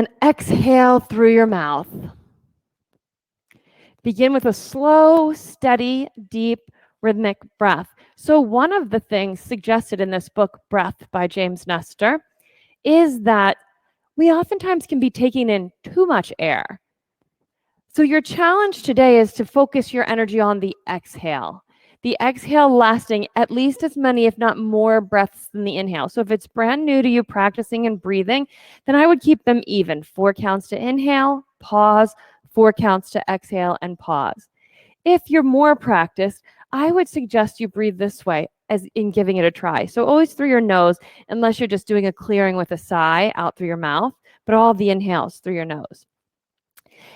And exhale through your mouth. Begin with a slow, steady, deep, rhythmic breath. So one of the things suggested in this book, Breath by James Nestor, is that we oftentimes can be taking in too much air. So your challenge today is to focus your energy on the exhale. The exhale lasting at least as many, if not more, breaths than the inhale. So if it's brand new to you practicing and breathing, then I would keep them even. 4 counts to inhale, pause, 4 counts to exhale, and pause. If you're more practiced, I would suggest you breathe this way as in giving it a try. So always through your nose, unless you're just doing a clearing with a sigh out through your mouth, but all the inhales through your nose.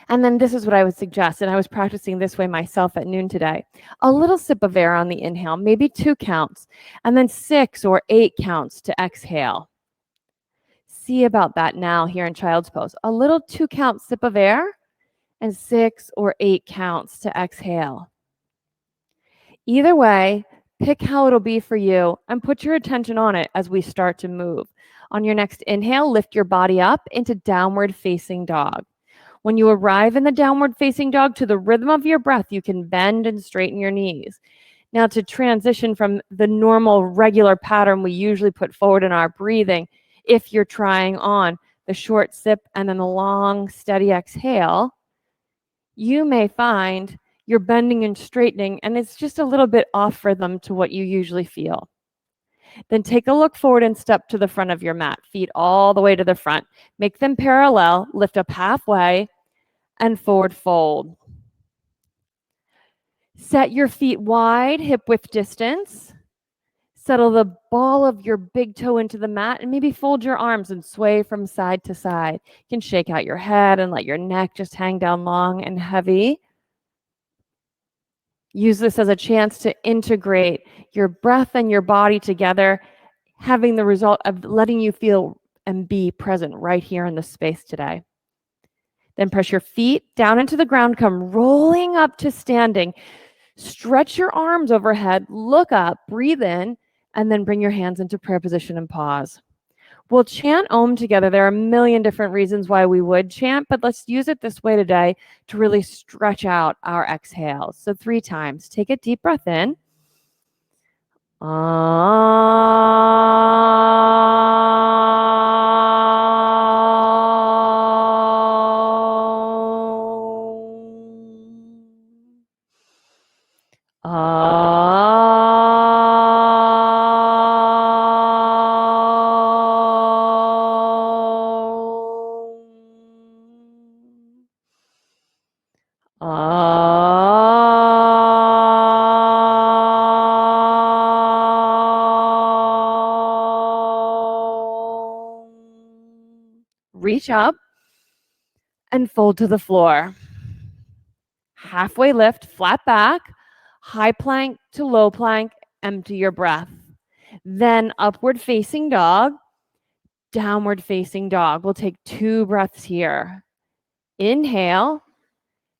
And then this is what I would suggest, and I was practicing this way myself at noon today. A little sip of air on the inhale, maybe 2 counts, and then 6 or 8 counts to exhale. See about that now here in child's pose. A little 2-count sip of air and 6 or 8 counts to exhale. Either way, pick how it'll be for you and put your attention on it as we start to move. On your next inhale, lift your body up into downward facing dog. When you arrive in the downward facing dog, to the rhythm of your breath, you can bend and straighten your knees. Now, to transition from the normal, regular pattern we usually put forward in our breathing, if you're trying on the short sip and then the long, steady exhale, you may find you're bending and straightening, and it's just a little bit off rhythm to what you usually feel. Then take a look forward and step to the front of your mat, feet all the way to the front. Make them parallel, lift up halfway, and forward fold. Set your feet wide, hip width distance. Settle the ball of your big toe into the mat and maybe fold your arms and sway from side to side. You can shake out your head and let your neck just hang down long and heavy. Use this as a chance to integrate your breath and your body together, having the result of letting you feel and be present right here in this space today. Then press your feet down into the ground, come rolling up to standing. Stretch your arms overhead, look up, breathe in, and then bring your hands into prayer position and pause. We'll chant Om together. There are a million different reasons why we would chant, but let's use it this way today to really stretch out our exhales. So 3 times. Take a deep breath in. Reach up and fold to the floor. Halfway lift, flat back, high plank to low plank, empty your breath. Then upward facing dog, downward facing dog. We'll take 2 breaths here. Inhale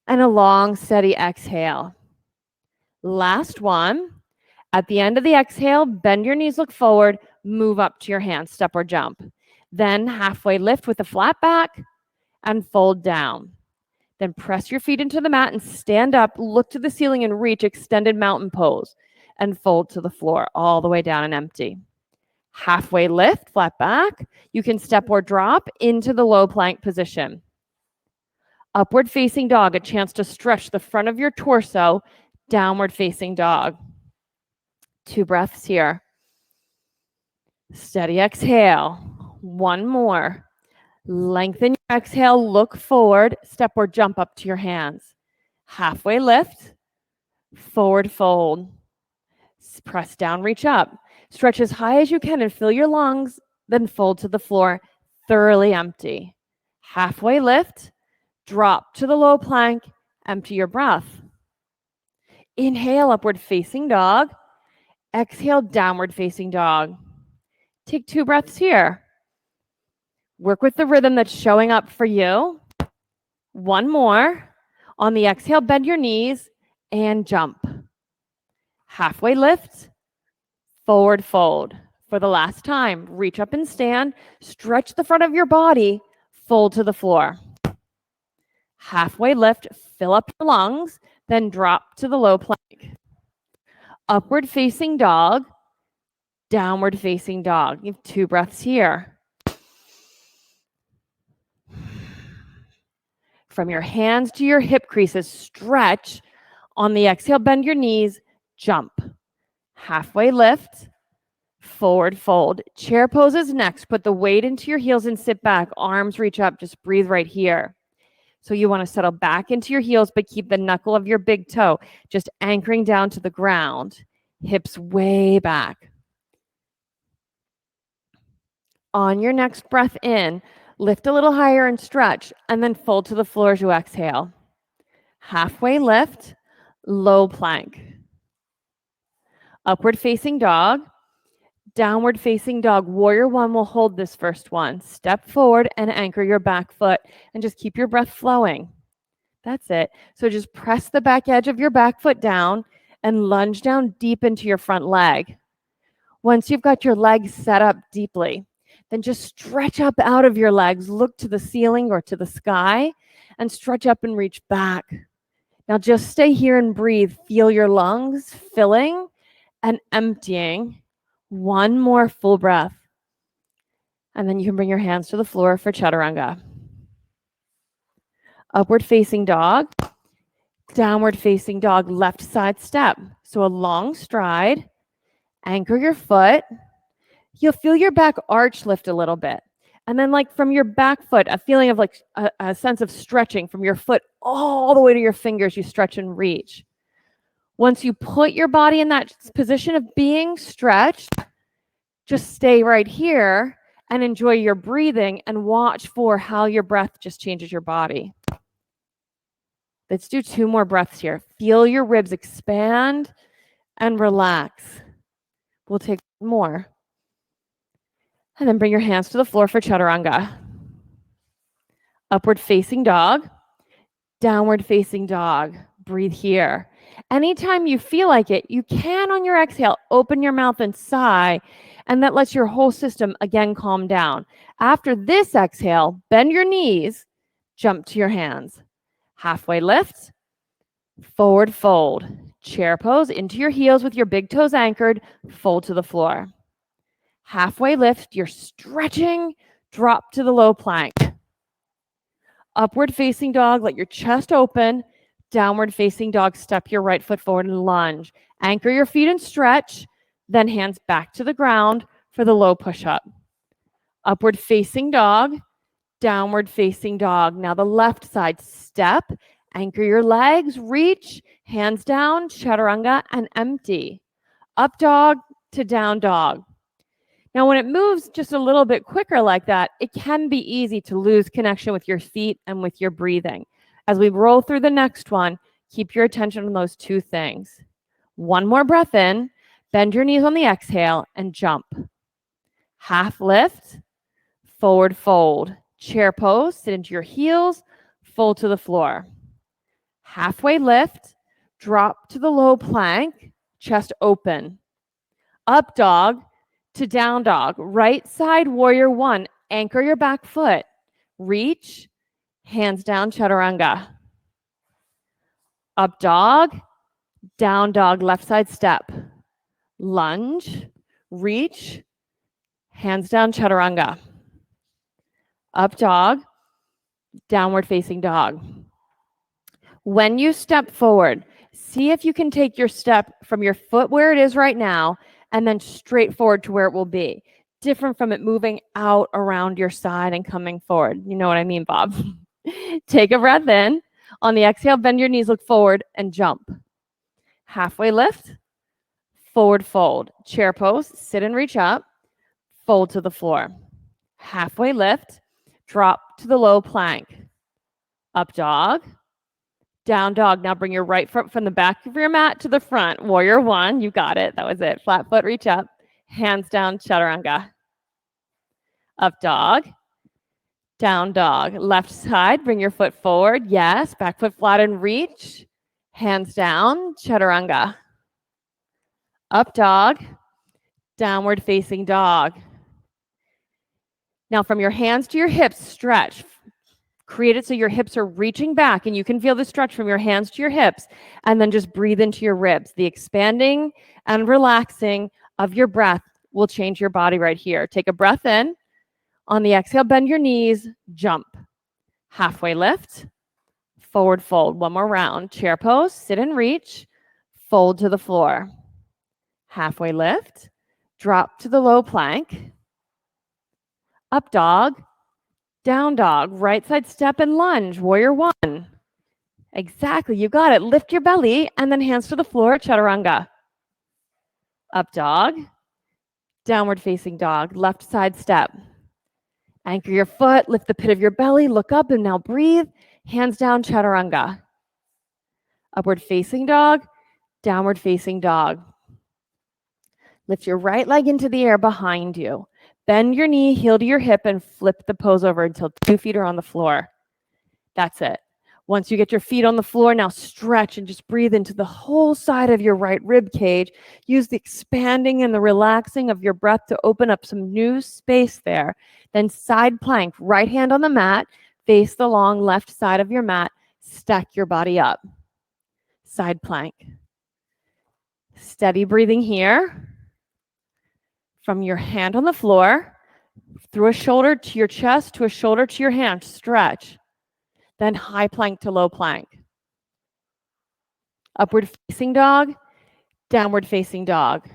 and a long, steady exhale. Last one. At the end of the exhale, bend your knees, look forward, move up to your hands, step or jump. Then halfway lift with a flat back and fold down. Then press your feet into the mat and stand up, look to the ceiling and reach extended mountain pose and fold to the floor all the way down and empty. Halfway lift, flat back. You can step or drop into the low plank position. Upward facing dog, a chance to stretch the front of your torso, downward facing dog. 2 breaths here. Steady exhale. 1 more. Lengthen your exhale, look forward, step or jump up to your hands. Halfway lift, forward fold. Press down, reach up. Stretch as high as you can and fill your lungs, then fold to the floor, thoroughly empty. Halfway lift, drop to the low plank, empty your breath. Inhale, upward facing dog. Exhale, downward facing dog. Take 2 breaths here. Work with the rhythm that's showing up for you. 1 more. On the exhale, bend your knees and jump. Halfway lift, forward fold. For the last time, reach up and stand. Stretch the front of your body. fold to the floor. Halfway lift, fill up your lungs, then drop to the low plank. Upward facing dog, downward facing dog. You have 2 breaths here. From your hands to your hip creases, stretch. On the exhale, bend your knees, jump. Halfway lift, forward fold. Chair poses next. Put the weight into your heels and sit back. Arms reach up. Just breathe right here. So you want to settle back into your heels, but keep the knuckle of your big toe just anchoring down to the ground. Hips way back. On your next breath in, lift a little higher and stretch, and then fold to the floor as you exhale. Halfway lift, low plank. Upward facing dog, downward facing dog. Warrior one will hold this first one. Step forward and anchor your back foot and just keep your breath flowing. That's it. So just press the back edge of your back foot down and lunge down deep into your front leg. Once you've got your legs set up deeply, then just stretch up out of your legs, look to the ceiling or to the sky, and stretch up and reach back. Now just stay here and breathe. Feel your lungs filling and emptying. One more full breath. And then you can bring your hands to the floor for chaturanga. Upward facing dog, downward facing dog, left side step. So a long stride, anchor your foot. You'll feel your back arch lift a little bit. And then like from your back foot, a feeling of like a sense of stretching from your foot all the way to your fingers, you stretch and reach. Once you put your body in that position of being stretched, just stay right here and enjoy your breathing and watch for how your breath just changes your body. Let's do 2 more breaths here. Feel your ribs expand and relax. We'll take more. And then bring your hands to the floor for chaturanga. Upward facing dog, downward facing dog. Breathe here. Anytime you feel like it, you can on your exhale, open your mouth and sigh, and that lets your whole system again calm down. After this exhale, bend your knees, jump to your hands. Halfway lift, forward fold. Chair pose into your heels with your big toes anchored, fold to the floor. Halfway lift, you're stretching, drop to the low plank. Upward facing dog, let your chest open. Downward facing dog, step your right foot forward and lunge. Anchor your feet and stretch, then hands back to the ground for the low push-up. Upward facing dog, downward facing dog. Now the left side, step, anchor your legs, reach, hands down, chaturanga, and empty. Up dog to down dog. Now, when it moves just a little bit quicker like that, it can be easy to lose connection with your feet and with your breathing. As we roll through the next one, keep your attention on those 2 things. 1 more breath in, bend your knees on the exhale, and jump. Half lift, forward fold. Chair pose, sit into your heels, fold to the floor. Halfway lift, drop to the low plank, chest open. Up dog to down dog. Right side, warrior one. Anchor your back foot. Reach, hands down, chaturanga. Up dog, down dog, left side step. Lunge, reach, hands down, chaturanga. Up dog, downward facing dog. When you step forward, see if you can take your step from your foot where it is right now and then straight forward to where it will be. Different from it moving out around your side and coming forward. You know what I mean, Bob? Take a breath in. On the exhale, bend your knees, look forward, and jump. Halfway lift, forward fold. Chair pose, sit and reach up, fold to the floor. Halfway lift, drop to the low plank. Up dog, down dog. Now bring your right foot from the back of your mat to the front. Warrior one, you got it. That was it. Flat foot, reach up. Hands down, chaturanga. Up dog, down dog. Left side, bring your foot forward. Yes, back foot flat and reach. Hands down, chaturanga. Up dog, downward facing dog. Now from your hands to your hips, stretch. Create it so your hips are reaching back and you can feel the stretch from your hands to your hips, and then just breathe into your ribs. The expanding and relaxing of your breath will change your body right here. Take a breath in. On the exhale, bend your knees, jump. Halfway lift, forward fold. One more round. Chair pose, sit and reach, fold to the floor. Halfway lift, drop to the low plank, up dog, down dog, right side step and lunge, warrior one. Exactly, you got it. Lift your belly and then hands to the floor, chaturanga. Up dog, downward facing dog, left side step. Anchor your foot, lift the pit of your belly, look up and now breathe. Hands down, chaturanga. Upward facing dog, downward facing dog. Lift your right leg into the air behind you. Bend your knee, heel to your hip, and flip the pose over until 2 feet are on the floor. That's it. Once you get your feet on the floor, now stretch and just breathe into the whole side of your right rib cage. Use the expanding and the relaxing of your breath to open up some new space there. Then side plank, right hand on the mat, face the long left side of your mat, stack your body up. Side plank. Steady breathing here. From your hand on the floor, through a shoulder to your chest, to a shoulder to your hand, stretch. Then high plank to low plank. Upward facing dog, downward facing dog.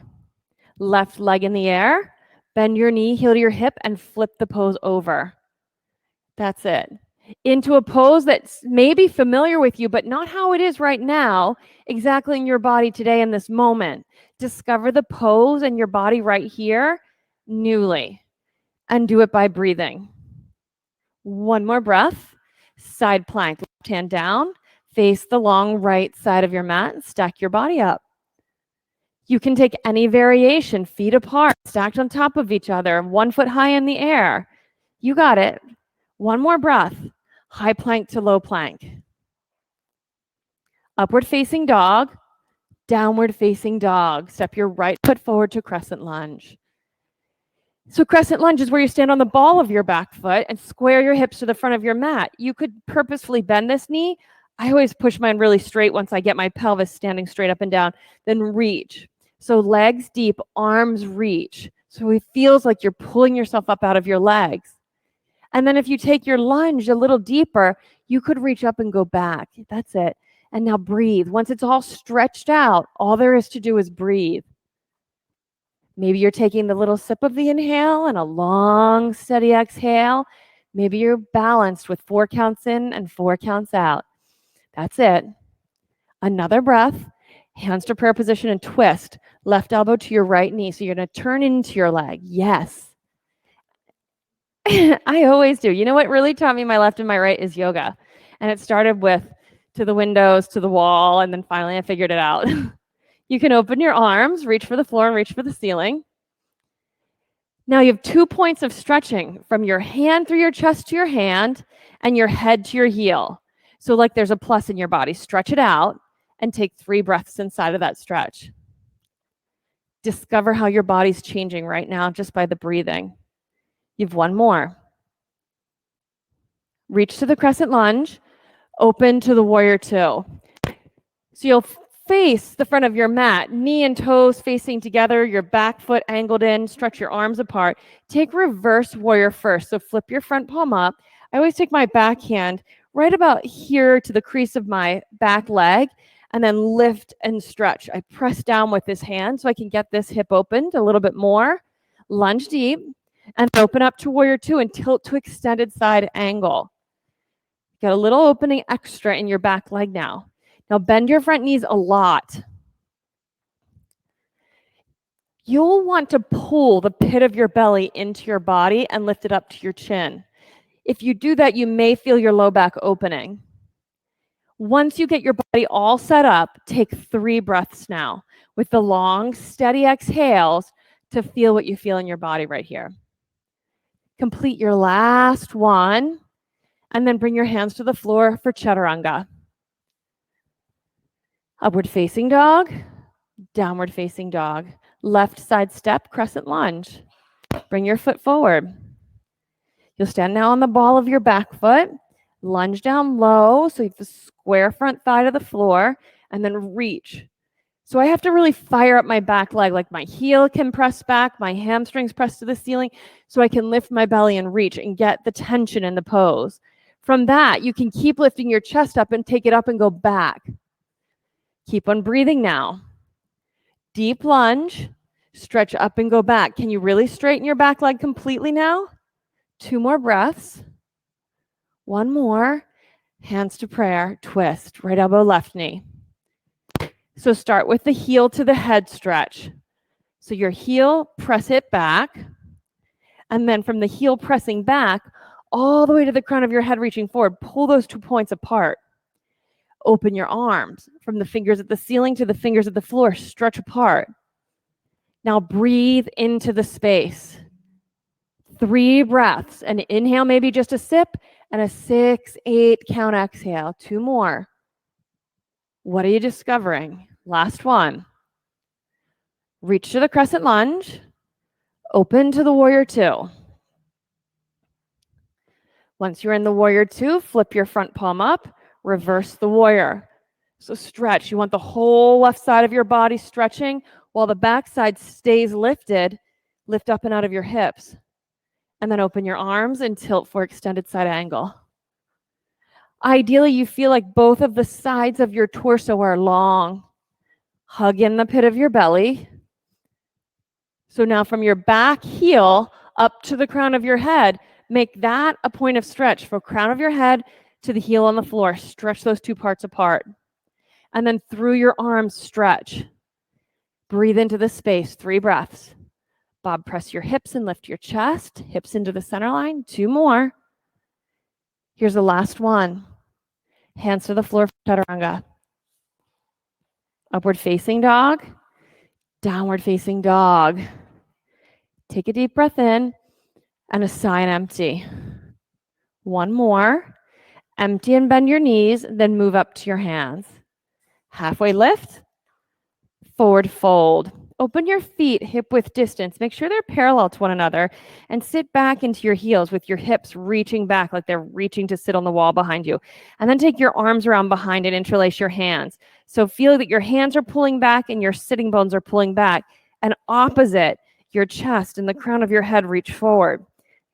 Left leg in the air, bend your knee, heel to your hip, and flip the pose over. That's it. Into a pose that's maybe familiar with you, but not how it is right now, exactly in your body today in this moment. Discover the pose and your body right here, newly, and do it by breathing. One more breath. Side plank, left hand down, face the long right side of your mat and stack your body up. You can take any variation, feet apart, stacked on top of each other, 1 foot high in the air. You got it. One more breath. High plank to low plank. Upward facing dog, downward facing dog. Step your right foot forward to crescent lunge. So crescent lunge is where you stand on the ball of your back foot and square your hips to the front of your mat. You could purposefully bend this knee. I always push mine really straight once I get my pelvis standing straight up and down, then reach. So legs deep, arms reach. So it feels like you're pulling yourself up out of your legs. And then if you take your lunge a little deeper, you could reach up and go back. That's it. And now breathe. Once it's all stretched out, all there is to do is breathe. Maybe you're taking the little sip of the inhale and a long, steady exhale. Maybe you're balanced with 4 counts in and 4 counts out. That's it. Another breath. Hands to prayer position and twist. Left elbow to your right knee. So you're going to turn into your leg. Yes. I always do. You know what really taught me my left and my right is yoga. And it started with to the windows, to the wall, and then finally I figured it out. You can open your arms, reach for the floor and reach for the ceiling. Now you have 2 points of stretching from your hand through your chest to your hand and your head to your heel. So like there's a plus in your body. Stretch it out and take 3 breaths inside of that stretch. Discover how your body's changing right now just by the breathing. You have 1 more. Reach to the crescent lunge, open to the warrior 2. So you'll face the front of your mat, knee and toes facing together, your back foot angled in, stretch your arms apart. Take reverse warrior first. So flip your front palm up. I always take my back hand right about here to the crease of my back leg and then lift and stretch. I press down with this hand so I can get this hip opened a little bit more. Lunge deep and open up to warrior 2 and tilt to extended side angle. Get a little opening extra in your back leg now. Now bend your front knees a lot. You'll want to pull the pit of your belly into your body and lift it up to your chin. If you do that, you may feel your low back opening. Once you get your body all set up, take 3 breaths now with the long, steady exhales to feel what you feel in your body right here. Complete your last one, and then bring your hands to the floor for chaturanga. Upward facing dog, downward facing dog. Left side step, crescent lunge. Bring your foot forward. You'll stand now on the ball of your back foot. Lunge down low, so you have the square front thigh to the floor, and then reach. So I have to really fire up my back leg, like my heel can press back, my hamstrings press to the ceiling, so I can lift my belly and reach and get the tension in the pose. From that, you can keep lifting your chest up and take it up and go back. Keep on breathing now. Deep lunge, stretch up and go back. Can you really straighten your back leg completely now? 2 more breaths. 1 more. Hands to prayer, twist, right elbow, left knee. So start with the heel to the head stretch. So your heel, press it back. And then from the heel pressing back, all the way to the crown of your head reaching forward, pull those 2 points apart. Open your arms from the fingers at the ceiling to the fingers at the floor, stretch apart. Now breathe into the space. 3 breaths. An inhale, maybe just a sip, and a 6, 8 count exhale. 2 more. What are you discovering? Last one. Reach to the crescent lunge. Open to the warrior 2. Once you're in the warrior 2, flip your front palm up, reverse the warrior. So stretch. You want the whole left side of your body stretching while the back side stays lifted. Lift up and out of your hips. And then open your arms and tilt for extended side angle. Ideally, you feel like both of the sides of your torso are long. Hug in the pit of your belly. So now from your back heel up to the crown of your head, make that a point of stretch from crown of your head to the heel on the floor. Stretch those 2 parts apart. And then through your arms, stretch. Breathe into the space, 3 breaths. Bob, press your hips and lift your chest. Hips into the center line, 2 more. Here's the last one. Hands to the floor for chaturanga. Upward facing dog, downward facing dog. Take a deep breath in and a sigh and empty. 1 more. Empty and bend your knees, then move up to your hands. Halfway lift, forward fold. Open your feet hip width distance. Make sure they're parallel to one another and sit back into your heels with your hips reaching back like they're reaching to sit on the wall behind you. And then take your arms around behind and interlace your hands. So feel that your hands are pulling back and your sitting bones are pulling back. And opposite, your chest and the crown of your head reach forward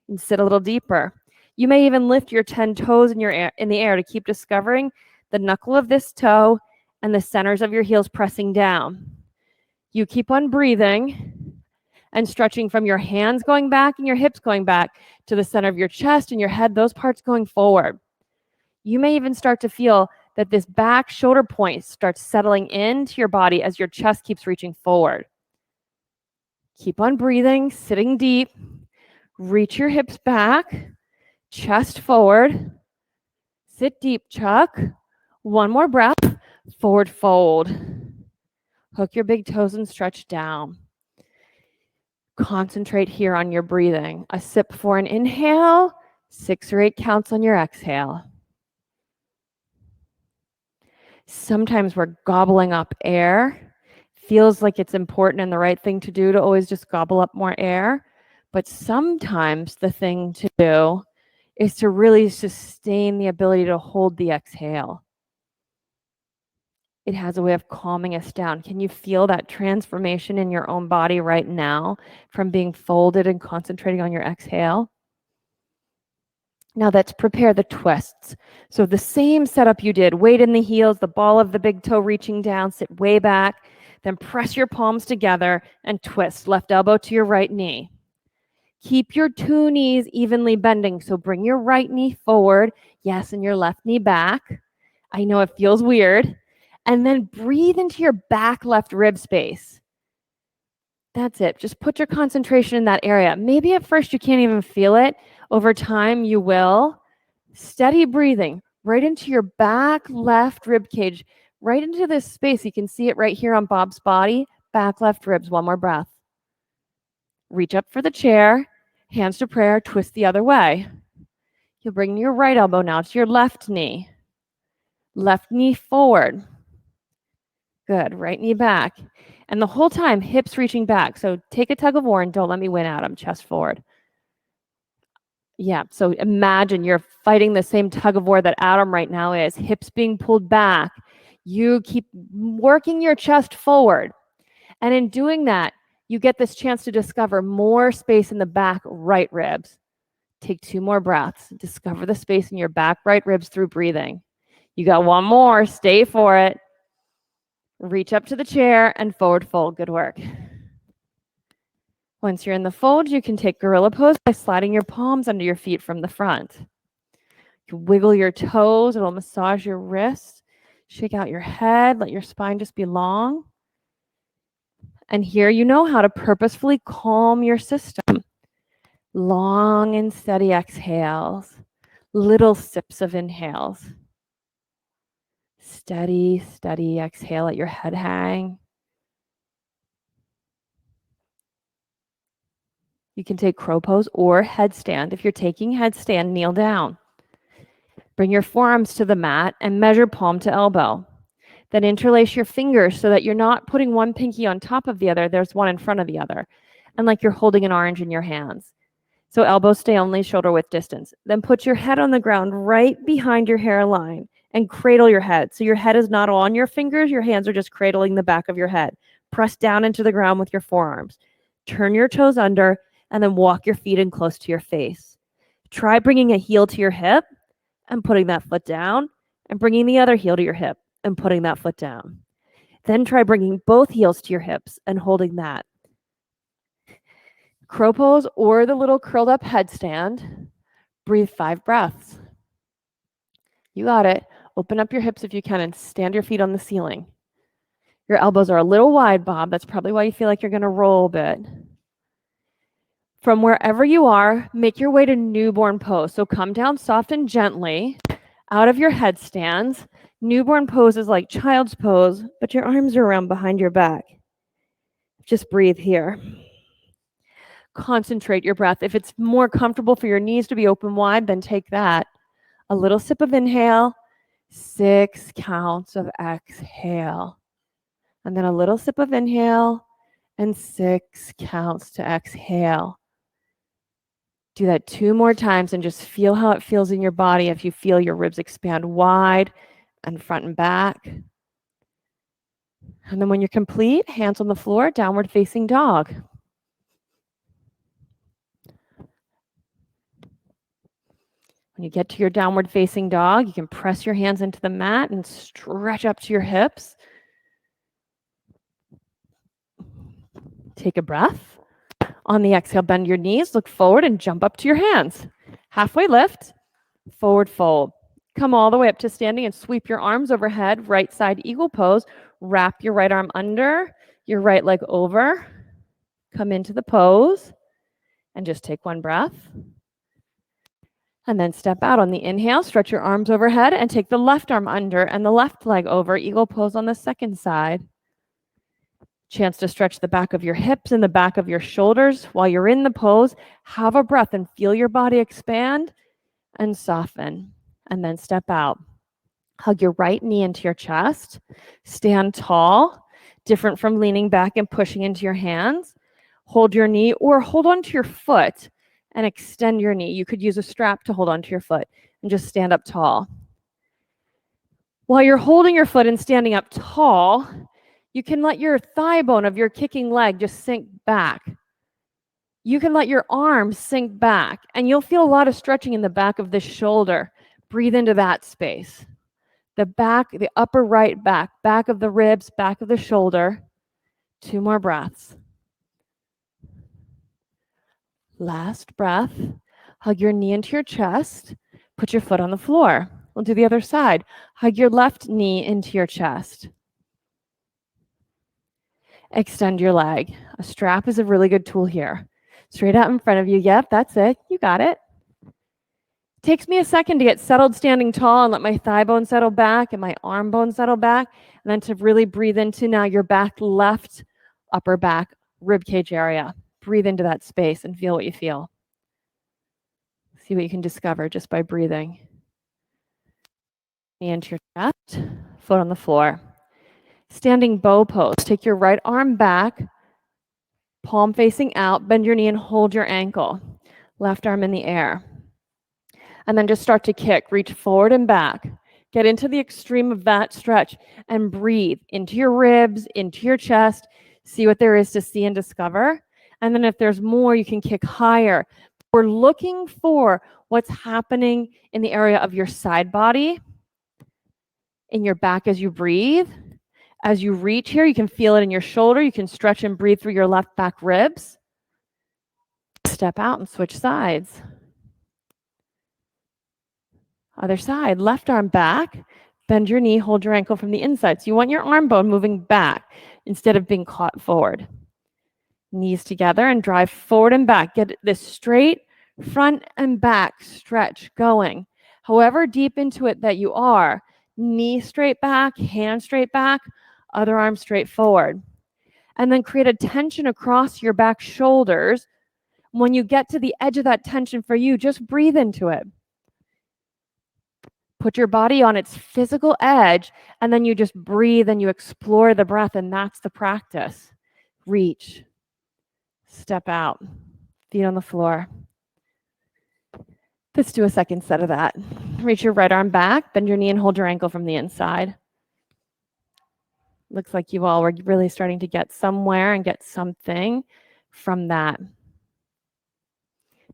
and sit a little deeper. You may even lift your 10 toes in the air to keep discovering the knuckle of this toe and the centers of your heels pressing down. You keep on breathing and stretching from your hands going back and your hips going back to the center of your chest and your head, those parts going forward. You may even start to feel that this back shoulder point starts settling into your body as your chest keeps reaching forward. Keep on breathing, sitting deep. Reach your hips back, chest forward. Sit deep, Chuck. 1 more breath, forward fold. Hook your big toes and stretch down. Concentrate here on your breathing. A sip for an inhale, 6 or 8 counts on your exhale. Sometimes we're gobbling up air. Feels like it's important and the right thing to do to always just gobble up more air. But sometimes the thing to do is to really sustain the ability to hold the exhale. It has a way of calming us down. Can you feel that transformation in your own body right now from being folded and concentrating on your exhale? Now let's prepare the twists. So the same setup you did, weight in the heels, the ball of the big toe reaching down, sit way back, then press your palms together and twist, left elbow to your right knee. Keep your 2 knees evenly bending. So bring your right knee forward, yes, and your left knee back. I know it feels weird. And then breathe into your back left rib space. That's it. Just put your concentration in that area. Maybe at first you can't even feel it. Over time, you will. Steady breathing right into your back left rib cage, right into this space. You can see it right here on Bob's body. Back left ribs. 1 more breath. Reach up for the chair. Hands to prayer. Twist the other way. You'll bring your right elbow now to your left knee. Left knee forward. Good. Right knee back. And the whole time, hips reaching back. So take a tug of war and don't let me win, Adam. Chest forward. Yeah, so imagine you're fighting the same tug of war that Adam right now is, hips being pulled back. You keep working your chest forward. And in doing that, you get this chance to discover more space in the back right ribs. Take 2 more breaths. Discover the space in your back right ribs through breathing. You got 1 more. Stay for it. Reach up to the chair and forward fold. Good work. Once you're in the fold, you can take gorilla pose by sliding your palms under your feet from the front. You can wiggle your toes. It'll massage your wrists. Shake out your head. Let your spine just be long. And here you know how to purposefully calm your system. Long and steady exhales. Little sips of inhales. Steady, steady exhale. Let your head hang. You can take crow pose or headstand. If you're taking headstand, kneel down. Bring your forearms to the mat and measure palm to elbow. Then interlace your fingers so that you're not putting one pinky on top of the other. There's one in front of the other. And like you're holding an orange in your hands. So elbows stay only shoulder width distance. Then put your head on the ground right behind your hairline and cradle your head. So your head is not on your fingers. Your hands are just cradling the back of your head. Press down into the ground with your forearms. Turn your toes under and then walk your feet in close to your face. Try bringing a heel to your hip and putting that foot down and bringing the other heel to your hip and putting that foot down. Then try bringing both heels to your hips and holding that. Crow pose or the little curled up headstand. Breathe 5 breaths. You got it. Open up your hips if you can and stand your feet on the ceiling. Your elbows are a little wide, Bob. That's probably why you feel like you're going to roll a bit. From wherever you are, make your way to newborn pose. So come down soft and gently out of your headstands. Newborn pose is like child's pose, but your arms are around behind your back. Just breathe here. Concentrate your breath. If it's more comfortable for your knees to be open wide, then take that. A little sip of inhale, 6 counts of exhale. And then a little sip of inhale and 6 counts to exhale. Do that 2 more times and just feel how it feels in your body if you feel your ribs expand wide and front and back. And then when you're complete, hands on the floor, downward facing dog. When you get to your downward facing dog, you can press your hands into the mat and stretch up to your hips. Take a breath. On the exhale, bend your knees, look forward and jump up to your hands. Halfway lift, forward fold. Come all the way up to standing and sweep your arms overhead, right side eagle pose. Wrap your right arm under, your right leg over. Come into the pose and just take 1 breath. And then step out on the inhale, stretch your arms overhead and take the left arm under and the left leg over, eagle pose on the second side. Chance to stretch the back of your hips and the back of your shoulders while you're in the pose. Have a breath and feel your body expand and soften. And then step out. Hug your right knee into your chest. Stand tall, different from leaning back and pushing into your hands. Hold your knee or hold onto your foot and extend your knee. You could use a strap to hold onto your foot and just stand up tall. While you're holding your foot and standing up tall, you can let your thigh bone of your kicking leg just sink back. You can let your arms sink back, and you'll feel a lot of stretching in the back of the shoulder. Breathe into that space. The back, the upper right back, back of the ribs, back of the shoulder. 2 more breaths. Last breath. Hug your knee into your chest. Put your foot on the floor. We'll do the other side. Hug your left knee into your chest. Extend your leg. A strap is a really good tool here. Straight out in front of you. Yep, that's it. You got it. Takes me a second to get settled standing tall and let my thigh bone settle back and my arm bone settle back. And then to really breathe into now your back left, upper back, rib cage area. Breathe into that space and feel what you feel. See what you can discover just by breathing. Knee into your chest, foot on the floor. Standing bow pose. Take your right arm back, palm facing out, bend your knee and hold your ankle. Left arm in the air. And then just start to kick. Reach forward and back. Get into the extreme of that stretch and breathe into your ribs, into your chest. See what there is to see and discover. And then if there's more, you can kick higher. We're looking for what's happening in the area of your side body, in your back as you breathe. As you reach here, you can feel it in your shoulder. You can stretch and breathe through your left back ribs. Step out and switch sides. Other side, left arm back. Bend your knee, hold your ankle from the inside. So you want your arm bone moving back instead of being caught forward. Knees together and drive forward and back. Get this straight front and back stretch going. However deep into it that you are, knee straight back, hand straight back, other arm straight forward. And then create a tension across your back shoulders. When you get to the edge of that tension for you, just breathe into it. Put your body on its physical edge, and then you just breathe and you explore the breath, and that's the practice. Reach. Step out. Feet on the floor. Let's do a second set of that. Reach your right arm back, bend your knee and hold your ankle from the inside. Looks like you all were really starting to get somewhere and get something from that.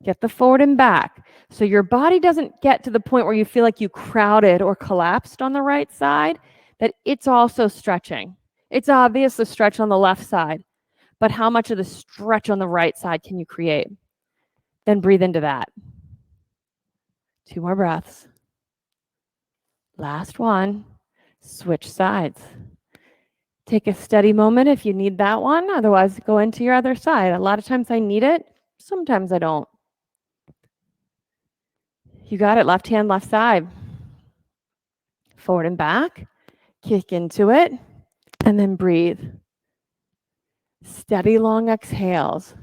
Get the forward and back. So your body doesn't get to the point where you feel like you crowded or collapsed on the right side, that it's also stretching. It's obvious the stretch on the left side, but how much of the stretch on the right side can you create? Then breathe into that. 2 more breaths. Last one. Switch sides. Take a steady moment if you need that one. Otherwise, go into your other side. A lot of times I need it. Sometimes I don't. You got it. Left hand, left side. Forward and back. Kick into it. And then breathe. Steady, long exhales.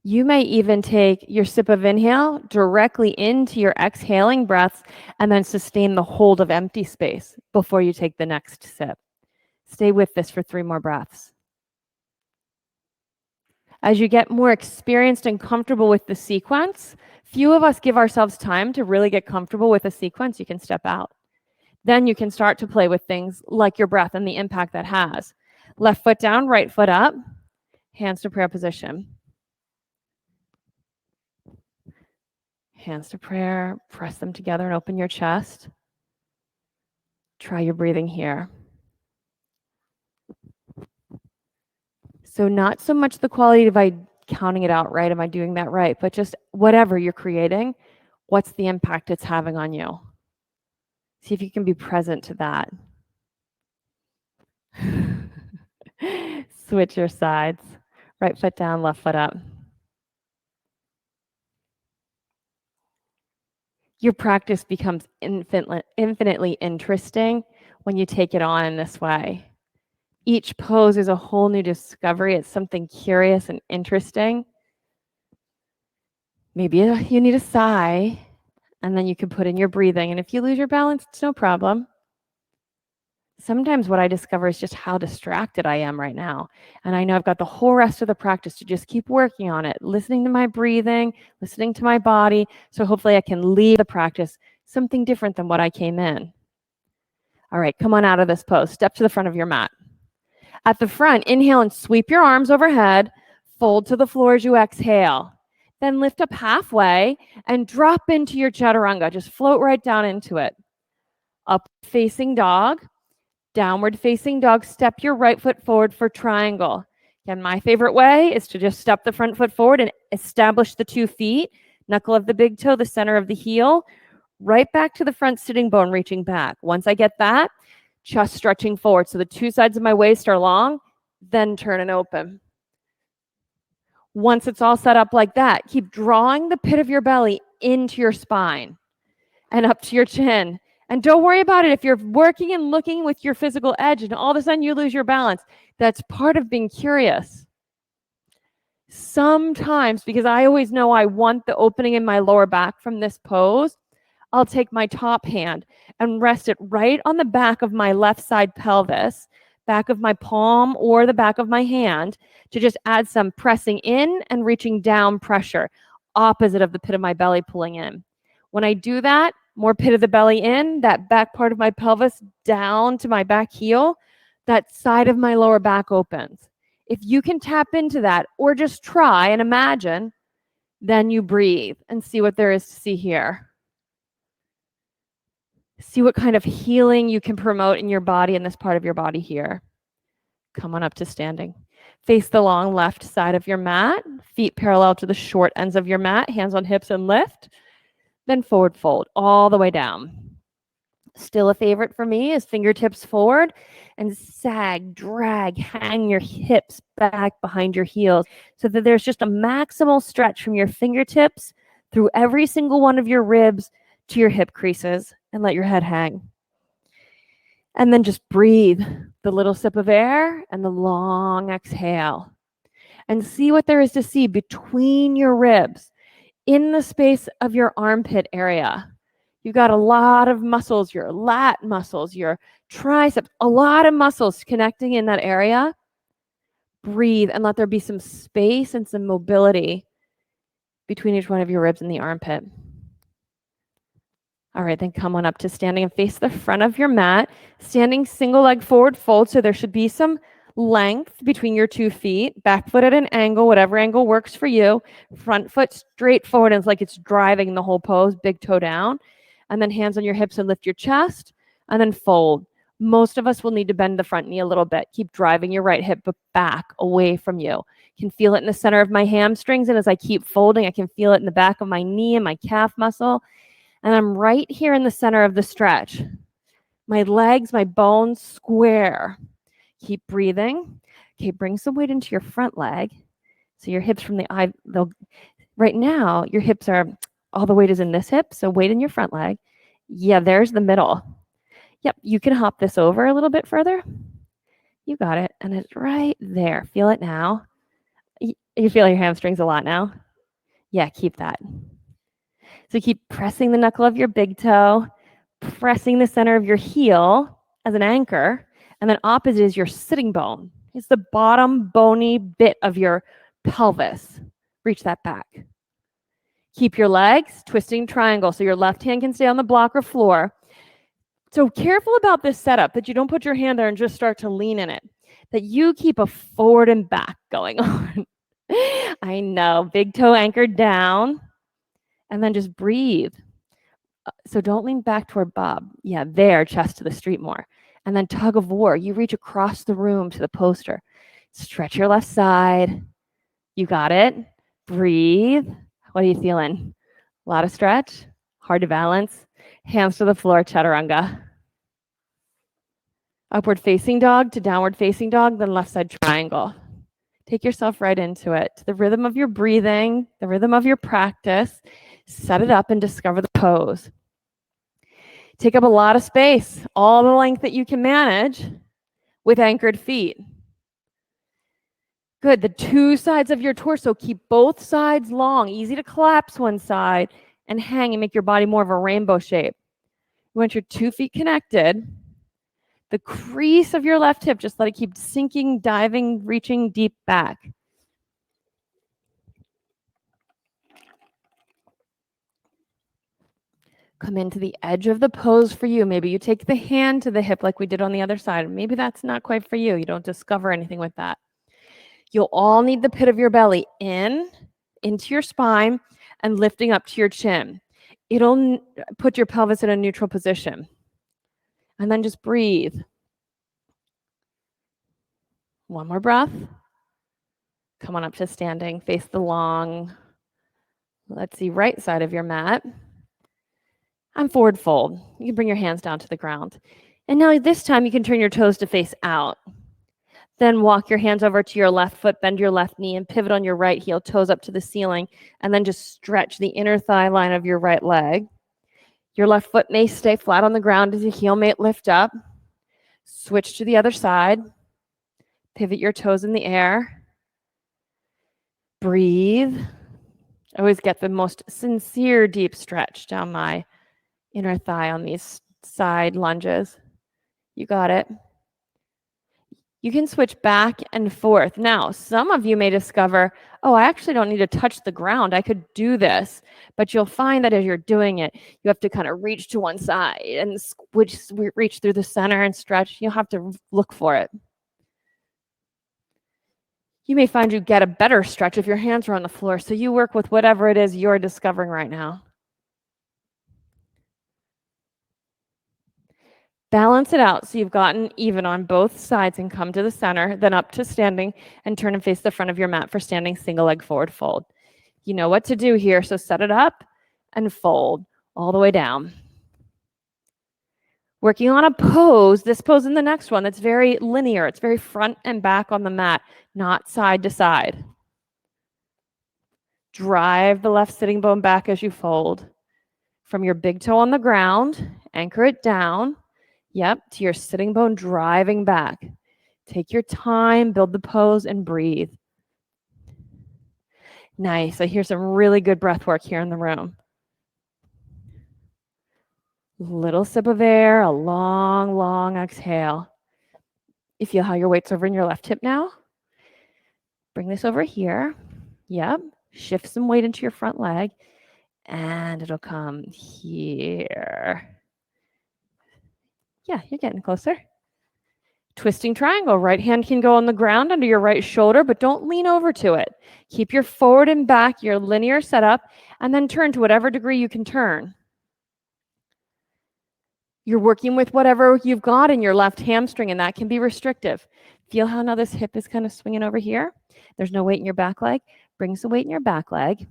You may even take your sip of inhale directly into your exhaling breaths and then sustain the hold of empty space before you take the next sip. Stay with this for 3 more breaths. As you get more experienced and comfortable with the sequence, few of us give ourselves time to really get comfortable with a sequence. You can step out. Then you can start to play with things like your breath and the impact that has. Left foot down, right foot up, hands to prayer position. Hands to prayer, press them together and open your chest. Try your breathing here. So not so much the quality of counting it out right, am I doing that right? But just whatever you're creating, what's the impact it's having on you? See if you can be present to that. Switch your sides. Right foot down, left foot up. Your practice becomes infinitely interesting when you take it on in this way. Each pose is a whole new discovery. It's something curious and interesting. Maybe you need a sigh, and then you can put in your breathing. And if you lose your balance, it's no problem. Sometimes what I discover is just how distracted I am right now. And I know I've got the whole rest of the practice to just keep working on it, listening to my breathing, listening to my body. So hopefully I can leave the practice something different than what I came in. All right, come on out of this pose. Step to the front of your mat. At the front, inhale and sweep your arms overhead. Fold to the floor as you exhale. Then lift up halfway and drop into your chaturanga. Just float right down into it. Up facing dog. Downward facing dog, step your right foot forward for triangle. Again, my favorite way is to just step the front foot forward and establish the 2 feet, knuckle of the big toe, the center of the heel, right back to the front sitting bone, reaching back. Once I get that, chest stretching forward. So the 2 sides of my waist are long, then turn and open. Once it's all set up like that, keep drawing the pit of your belly into your spine and up to your chin. And don't worry about it if you're working and looking with your physical edge and all of a sudden you lose your balance. That's part of being curious. Sometimes, because I always know I want the opening in my lower back from this pose, I'll take my top hand and rest it right on the back of my left side pelvis, back of my palm or the back of my hand to just add some pressing in and reaching down pressure. opposite of the pit of my belly pulling in. When I do that, more pit of the belly in, that back part of my pelvis down to my back heel, that side of my lower back opens. If you can tap into that or just try and imagine, then you breathe and see what there is to see here. See what kind of healing you can promote in your body, in this part of your body here. Come on up to standing. Face the long left side of your mat, feet parallel to the short ends of your mat, hands on hips and lift. Then forward fold all the way down. Still a favorite for me is fingertips forward and sag, drag, hang your hips back behind your heels so that there's just a maximal stretch from your fingertips through every single one of your ribs to your hip creases, and let your head hang. And then just breathe the little sip of air and the long exhale. And see what there is to see between your ribs in the space of your armpit area. You've got a lot of muscles, your lat muscles, your triceps, a lot of muscles connecting in that area. Breathe and let there be some space and some mobility between each one of your ribs and the armpit. All right, then come on up to standing and face the front of your mat. Standing single leg forward fold, so there should be some length between your 2 feet. Back foot at an angle, whatever angle works for you. Front foot straight forward, and it's like it's driving the whole pose, big toe down. And then hands on your hips and lift your chest, and then fold. Most of us will need to bend the front knee a little bit. Keep driving your right hip back away from you. You can feel it in the center of my hamstrings, and as I keep folding, I can feel it in the back of my knee and my calf muscle. And I'm right here in the center of the stretch. My legs, my bones square. Keep breathing. Okay, bring some weight into your front leg. So your hips from the eye, right now, your hips are, all the weight is in this hip, so weight in your front leg. Yeah, there's the middle. Yep, you can hop this over a little bit further. You got it, and it's right there. Feel it now. You feel your hamstrings a lot now? Yeah, keep that. So keep pressing the knuckle of your big toe, pressing the center of your heel as an anchor, and then opposite is your sitting bone. It's the bottom bony bit of your pelvis. Reach that back. Keep your legs twisting triangle so your left hand can stay on the block or floor. So careful about this setup that you don't put your hand there and just start to lean in it, that you keep a forward and back going on. I know, big toe anchored down, and then just breathe. So don't lean back toward Bob. Yeah, there, chest to the street more. And then tug of war. You reach across the room to the poster. Stretch your left side. You got it. Breathe. What are you feeling? A lot of stretch? Hard to balance? Hands to the floor, chaturanga. Upward facing dog to downward facing dog, then left side triangle. Take yourself right into it. To the rhythm of your breathing, the rhythm of your practice. Set it up and discover the pose. Take up a lot of space, all the length that you can manage with anchored feet. Good, the 2 sides of your torso, keep both sides long, easy to collapse one side and hang and make your body more of a rainbow shape. You want your 2 feet connected. The crease of your left hip, just let it keep sinking, diving, reaching deep back. Come into the edge of the pose for you. Maybe you take the hand to the hip like we did on the other side. Maybe that's not quite for you. You don't discover anything with that. You'll all need the pit of your belly into your spine and lifting up to your chin. It'll put your pelvis in a neutral position. And then just breathe. One more breath. Come on up to standing. Face the long, let's see, right side of your mat. And forward fold. You can bring your hands down to the ground. And now this time you can turn your toes to face out. Then walk your hands over to your left foot, bend your left knee, and pivot on your right heel, toes up to the ceiling, and then just stretch the inner thigh line of your right leg. Your left foot may stay flat on the ground as your heel may lift up. Switch to the other side. Pivot your toes in the air. Breathe. I always get the most sincere deep stretch down my inner thigh on these side lunges. You got it. You can switch back and forth. Now, some of you may discover, oh, I actually don't need to touch the ground. I could do this. But you'll find that as you're doing it, you have to kind of reach to one side and reach through the center and stretch. You'll have to look for it. You may find you get a better stretch if your hands are on the floor, so you work with whatever it is you're discovering right now. Balance it out so you've gotten even on both sides and come to the center, then up to standing and turn and face the front of your mat for standing single leg forward fold. You know what to do here, so set it up and fold all the way down. Working on a pose, this pose and the next one, that's very linear. It's very front and back on the mat, not side to side. Drive the left sitting bone back as you fold. From your big toe on the ground, anchor it down. Yep, to your sitting bone driving back. Take your time, build the pose, and breathe. Nice. I hear some really good breath work here in the room. Little sip of air, a long, long exhale. You feel how your weight's over in your left hip now? Bring this over here. Yep. Shift some weight into your front leg, and it'll come here. Yeah, you're getting closer. Twisting triangle. Right hand can go on the ground under your right shoulder, but don't lean over to it. Keep your forward and back, your linear setup, and then turn to whatever degree you can turn. You're working with whatever you've got in your left hamstring, and that can be restrictive. Feel how now this hip is kind of swinging over here? There's no weight in your back leg. Bring some weight in your back leg.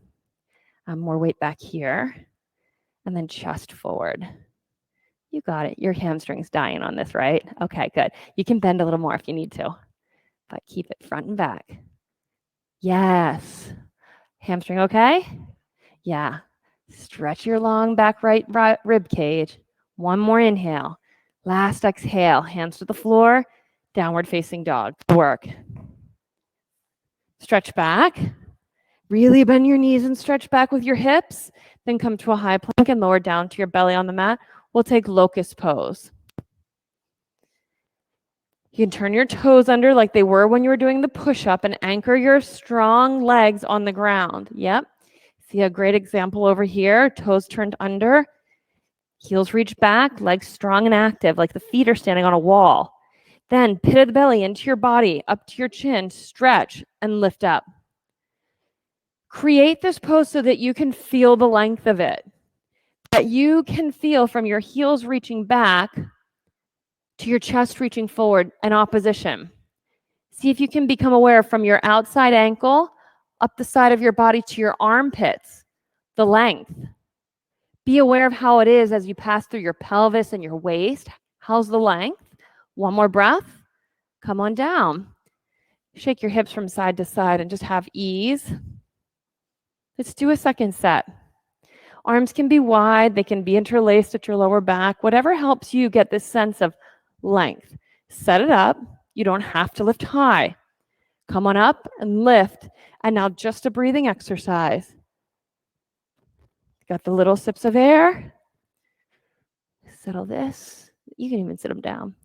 More weight back here. And then chest forward. You got it. Your hamstring's dying on this, right? Okay, good. You can bend a little more if you need to, but keep it front and back. Yes. Hamstring okay? Yeah. Stretch your long back right rib cage. One more inhale. Last exhale. Hands to the floor. Downward facing dog. Work. Stretch back. Really bend your knees and stretch back with your hips. Then come to a high plank and lower down to your belly on the mat. We'll take locust pose. You can turn your toes under like they were when you were doing the push-up and anchor your strong legs on the ground. Yep. See a great example over here. Toes turned under. Heels reach back, legs strong and active, like the feet are standing on a wall. Then pit of the belly into your body, up to your chin, stretch and lift up. Create this pose so that you can feel the length of it. That you can feel from your heels reaching back to your chest reaching forward in opposition. See if you can become aware from your outside ankle up the side of your body to your armpits, the length. Be aware of how it is as you pass through your pelvis and your waist. How's the length? One more breath. Come on down. Shake your hips from side to side and just have ease. Let's do a second set. Arms can be wide. They can be interlaced at your lower back. Whatever helps you get this sense of length. Set it up. You don't have to lift high. Come on up and lift. And now just a breathing exercise. Got the little sips of air. Settle this. You can even sit them down.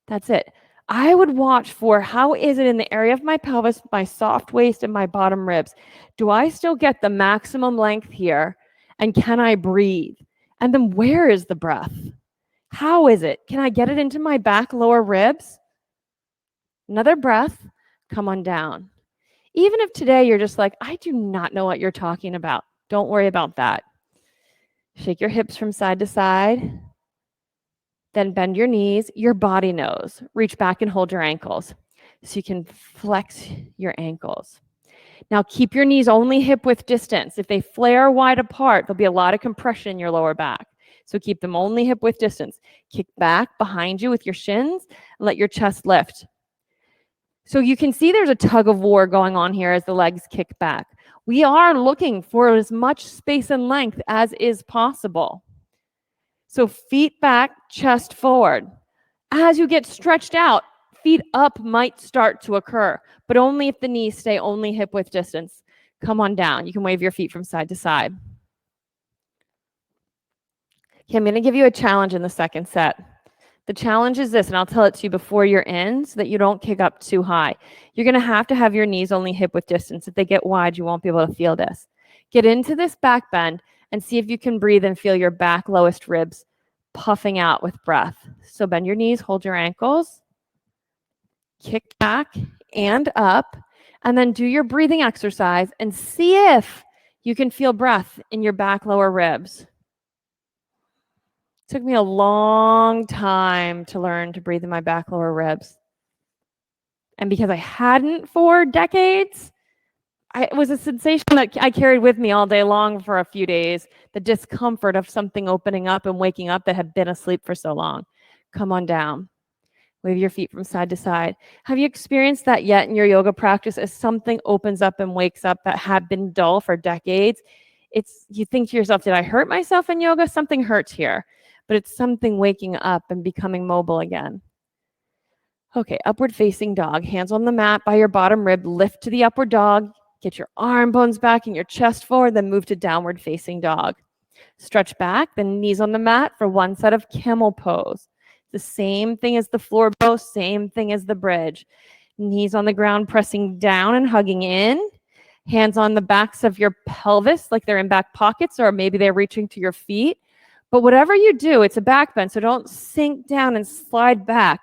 That's it. I would watch for how is it in the area of my pelvis, my soft waist, and my bottom ribs. Do I still get the maximum length here? And can I breathe? And then where is the breath? How is it? Can I get it into my back lower ribs? Another breath. Come on down. Even if today you're just like, I do not know what you're talking about. Don't worry about that. Shake your hips from side to side. Then bend your knees. Your body knows. Reach back and hold your ankles so you can flex your ankles. Now keep your knees only hip width distance. If they flare wide apart, there'll be a lot of compression in your lower back. So keep them only hip width distance. Kick back behind you with your shins and let your chest lift. So you can see there's a tug of war going on here as the legs kick back. We are looking for as much space and length as is possible. So feet back, chest forward. As you get stretched out, feet up might start to occur, but only if the knees stay only hip width distance. Come on down. You can wave your feet from side to side. Okay, I'm going to give you a challenge in the second set. The challenge is this, and I'll tell it to you before you're in so that you don't kick up too high. You're going to have your knees only hip width distance. If they get wide, you won't be able to feel this. Get into this back bend and see if you can breathe and feel your back lowest ribs puffing out with breath. So bend your knees, hold your ankles, kick back and up, and then do your breathing exercise and see if you can feel breath in your back lower ribs. It took me a long time to learn to breathe in my back lower ribs. And because I hadn't for decades, it was a sensation that I carried with me all day long for a few days, the discomfort of something opening up and waking up that had been asleep for so long. Come on down. Wave your feet from side to side. Have you experienced that yet in your yoga practice as something opens up and wakes up that had been dull for decades? You think to yourself, did I hurt myself in yoga? Something hurts here, but it's something waking up and becoming mobile again. Okay, upward facing dog. Hands on the mat by your bottom rib. Lift to the upward dog. Get your arm bones back and your chest forward, then move to downward facing dog. Stretch back, then knees on the mat for one set of camel pose. The same thing as the floor pose, same thing as the bridge. Knees on the ground, pressing down and hugging in. Hands on the backs of your pelvis, like they're in back pockets, or maybe they're reaching to your feet. But whatever you do, it's a back bend, so don't sink down and slide back.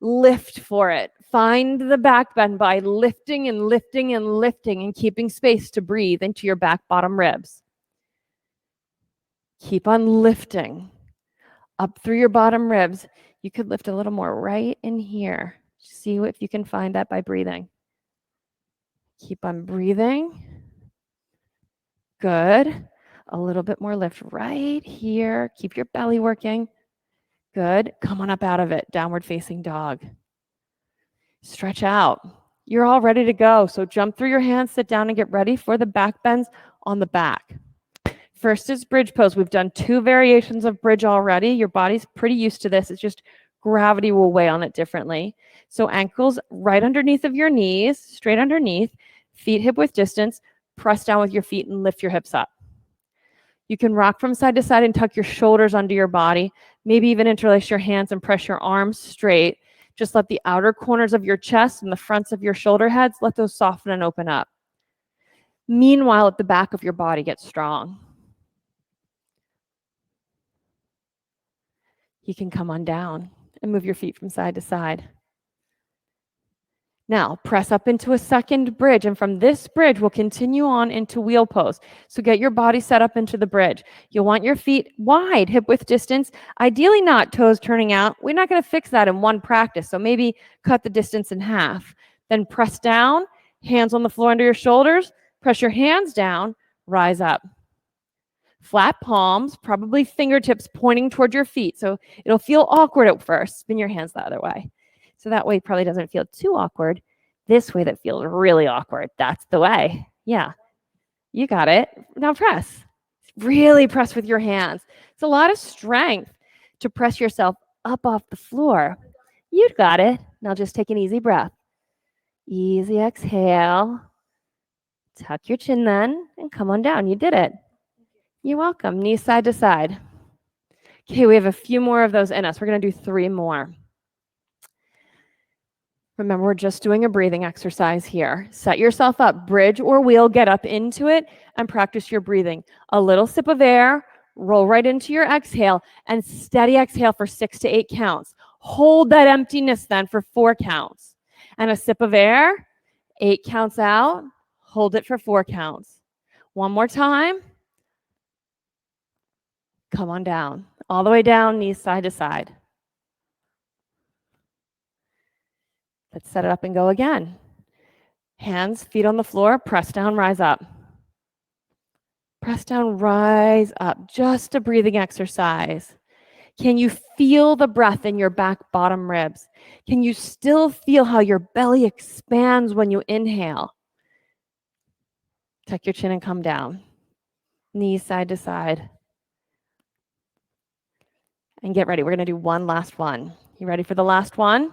Lift for it. Find the back bend by lifting and lifting and lifting and keeping space to breathe into your back bottom ribs. Keep on lifting up through your bottom ribs. You could lift a little more right in here. See if you can find that by breathing. Keep on breathing. Good. A little bit more lift right here. Keep your belly working. Good. Come on up out of it. Downward facing dog. Stretch out. You're all ready to go. So jump through your hands, sit down, and get ready for the back bends on the back. First is bridge pose. We've done 2 variations of bridge already. Your body's pretty used to this. It's just gravity will weigh on it differently. So ankles right underneath of your knees, straight underneath, feet hip width distance, press down with your feet and lift your hips up. You can rock from side to side and tuck your shoulders under your body. Maybe even interlace your hands and press your arms straight. Just let the outer corners of your chest and the fronts of your shoulder heads, let those soften and open up. Meanwhile, at the back of your body, get strong. You can come on down and move your feet from side to side. Now, press up into a second bridge, and from this bridge, we'll continue on into wheel pose. So get your body set up into the bridge. You'll want your feet wide, hip width distance, ideally not toes turning out. We're not going to fix that in one practice, so maybe cut the distance in half. Then press down, hands on the floor under your shoulders, press your hands down, rise up. Flat palms, probably fingertips pointing toward your feet, so it'll feel awkward at first. Spin your hands the other way. So that way it probably doesn't feel too awkward. This way that feels really awkward. That's the way. Yeah, you got it. Now press. Really press with your hands. It's a lot of strength to press yourself up off the floor. You got it. Now just take an easy breath. Easy exhale. Tuck your chin then and come on down. You did it. You're welcome. Knees side to side. Okay, we have a few more of those in us. We're going to do 3 more. Remember, we're just doing a breathing exercise here. Set yourself up, bridge or wheel, get up into it and practice your breathing. A little sip of air, roll right into your exhale, and steady exhale for 6 to 8 counts. Hold that emptiness then for 4 counts. And a sip of air, 8 counts out, hold it for 4 counts. One more time. Come on down, all the way down, knees side to side. Let's set it up and go again. Hands, feet on the floor, press down, rise up. Press down, rise up. Just a breathing exercise. Can you feel the breath in your back bottom ribs? Can you still feel how your belly expands when you inhale? Tuck your chin and come down. Knees side to side. And get ready. We're going to do one last one. You ready for the last one?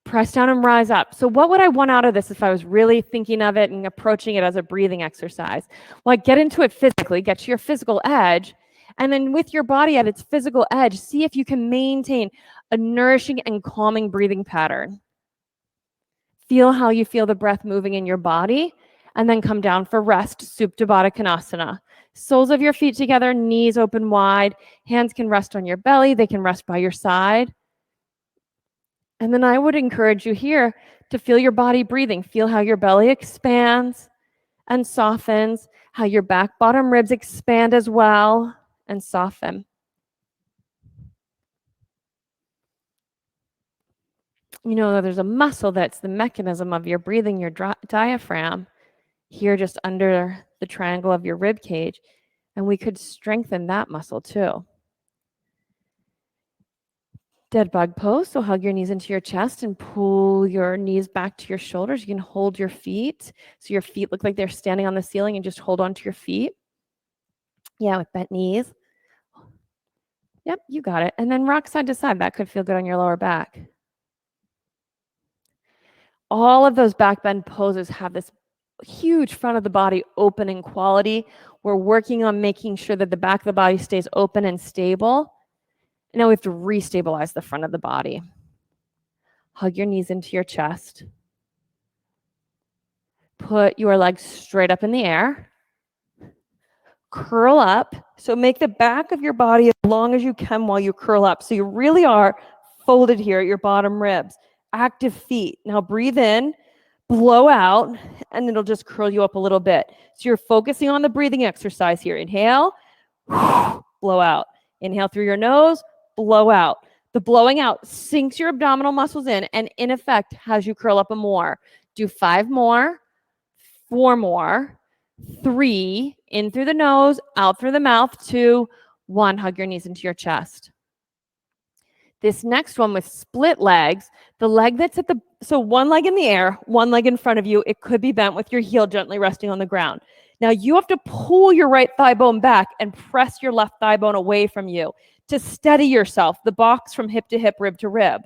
Press down and rise up. So what would I want out of this if I was really thinking of it and approaching it as a breathing exercise? Well, get into it physically, get to your physical edge, And then with your body at its physical edge, see if you can maintain a nourishing and calming breathing pattern. Feel how you feel the breath moving in your body, and then come down for rest, Supta Baddha Konasana. Soles of your feet together, knees open wide, hands can rest on your belly, they can rest by your side. And then I would encourage you here to feel your body breathing. Feel how your belly expands and softens, how your back bottom ribs expand as well and soften. You know, there's a muscle that's the mechanism of your breathing, your diaphragm, here just under the triangle of your rib cage, and we could strengthen that muscle too. Dead bug pose, so hug your knees into your chest and pull your knees back to your shoulders. You can hold your feet, so your feet look like they're standing on the ceiling, and just hold on to your feet. Yeah, with bent knees. Yep, you got it. And then rock side to side. That could feel good on your lower back. All of those back bend poses have this huge front of the body opening quality. We're working on making sure that the back of the body stays open and stable. Now we have to restabilize the front of the body. Hug your knees into your chest. Put your legs straight up in the air. Curl up. So make the back of your body as long as you can while you curl up. So you really are folded here at your bottom ribs. Active feet. Now breathe in, blow out, and it'll just curl you up a little bit. So you're focusing on the breathing exercise here. Inhale, blow out. Inhale through your nose, blow out. The blowing out sinks your abdominal muscles in and in effect has you curl up more. Do 5 more, 4 more, 3, in through the nose, out through the mouth, 2, 1, hug your knees into your chest. This next one with split legs, the leg that's at the, so one leg in the air, one leg in front of you, it could be bent with your heel gently resting on the ground. Now you have to pull your right thigh bone back and press your left thigh bone away from you to steady yourself, the box from hip to hip, rib to rib.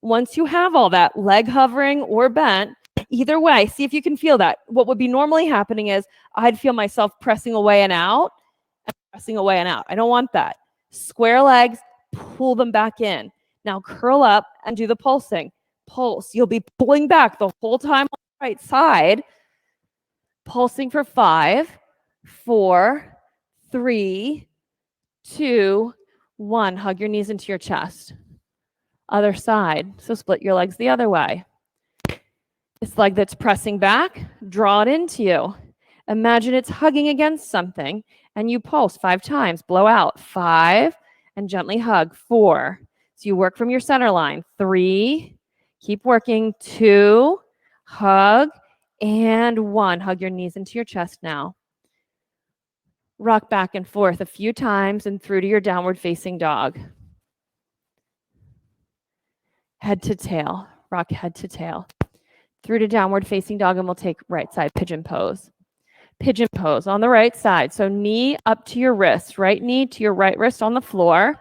Once you have all that, leg hovering or bent, either way, see if you can feel that. What would be normally happening is I'd feel myself pressing away and out, and pressing away and out. I don't want that. Square legs, pull them back in. Now curl up and do the pulsing. Pulse. You'll be pulling back the whole time on the right side. Pulsing for 5, 4, 3, 2, 1. Hug your knees into your chest. Other side. So split your legs the other way. This leg that's pressing back, draw it into you. Imagine it's hugging against something and you pulse 5 times. Blow out. 5 and gently hug. 4. So you work from your center line. 3. Keep working. 2. Hug. And 1. Hug your knees into your chest now. Rock back and forth a few times and through to your downward facing dog. Head to tail. Rock head to tail. Through to downward facing dog, and we'll take right side pigeon pose. Pigeon pose on the right side. So knee up to your wrist, right knee to your right wrist on the floor,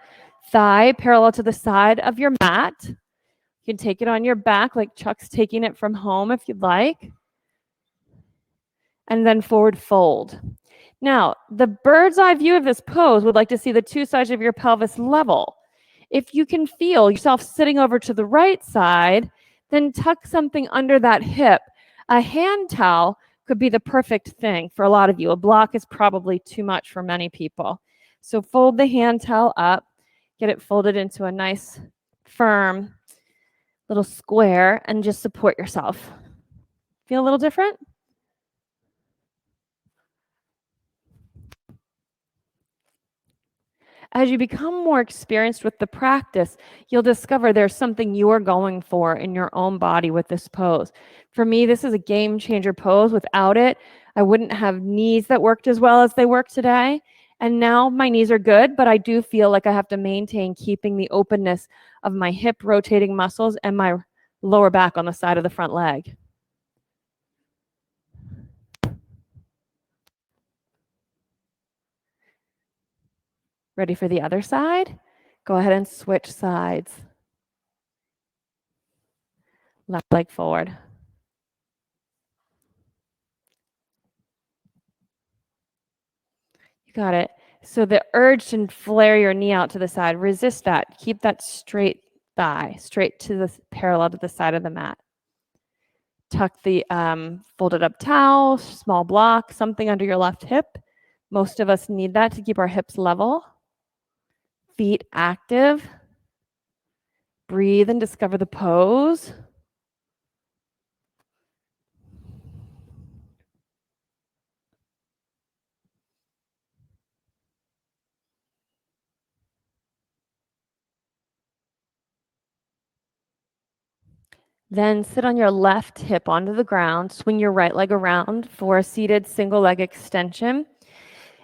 thigh parallel to the side of your mat. You can take it on your back like Chuck's taking it from home if you'd like. And then forward fold. Now, the bird's eye view of this pose would like to see the 2 sides of your pelvis level. If you can feel yourself sitting over to the right side, then tuck something under that hip. A hand towel could be the perfect thing for a lot of you. A block is probably too much for many people. So fold the hand towel up, get it folded into a nice, firm little square, and just support yourself. Feel a little different? As you become more experienced with the practice, you'll discover there's something you're going for in your own body with this pose. For me, this is a game changer pose. Without it, I wouldn't have knees that worked as well as they work today. And now my knees are good, but I do feel like I have to maintain keeping the openness of my hip rotating muscles and my lower back on the side of the front leg. Ready for the other side? Go ahead and switch sides. Left leg forward. You got it. So the urge to flare your knee out to the side, resist that. Keep that straight thigh, straight to the parallel to the side of the mat. Tuck the folded up towel, small block, something under your left hip. Most of us need that to keep our hips level. Feet active. Breathe and discover the pose. Then sit on your left hip onto the ground. Swing your right leg around for a seated single leg extension.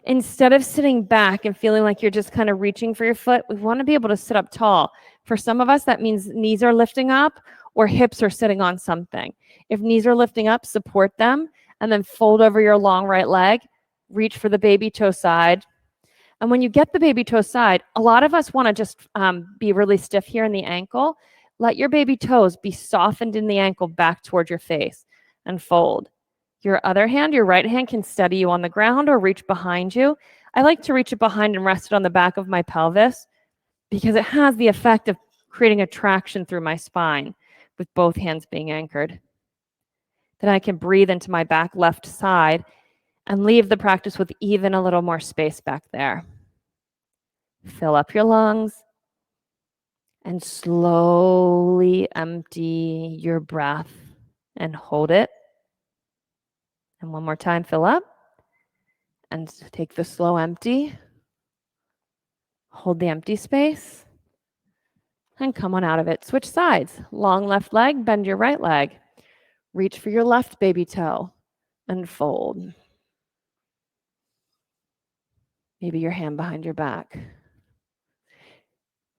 Instead of sitting back and feeling like you're just kind of reaching for your foot, we want to be able to sit up tall. For some of us, that means knees are lifting up or hips are sitting on something. If knees are lifting up, support them and then fold over your long right leg. Reach for the baby toe side. And when you get the baby toe side, a lot of us want to just be really stiff here in the ankle. Let your baby toes be softened in the ankle back toward your face and fold. Your other hand, your right hand, can steady you on the ground or reach behind you. I like to reach it behind and rest it on the back of my pelvis because it has the effect of creating a traction through my spine with both hands being anchored. Then I can breathe into my back left side and leave the practice with even a little more space back there. Fill up your lungs and slowly empty your breath and hold it. And one more time, fill up and take the slow empty. Hold the empty space and come on out of it. Switch sides. Long left leg, bend your right leg. Reach for your left baby toe and fold. Maybe your hand behind your back.